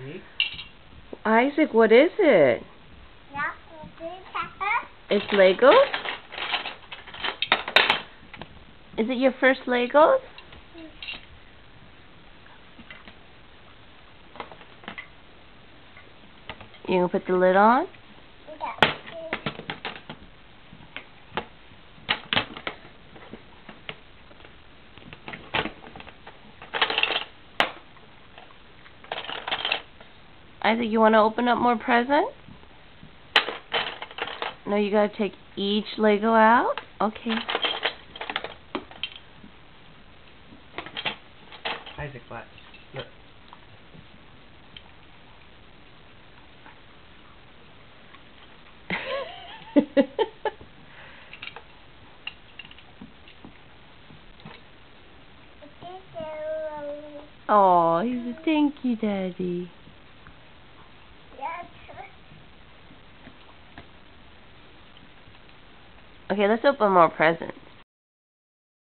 See? Isaac, what is it? It's Legos? Is it your first Legos? You gonna put the lid on? Isaac, you want to open up more presents? No, you gotta take each Lego out? Okay. Isaac, what? Look. Oh, he's a thank you, Daddy. Okay, let's open more presents.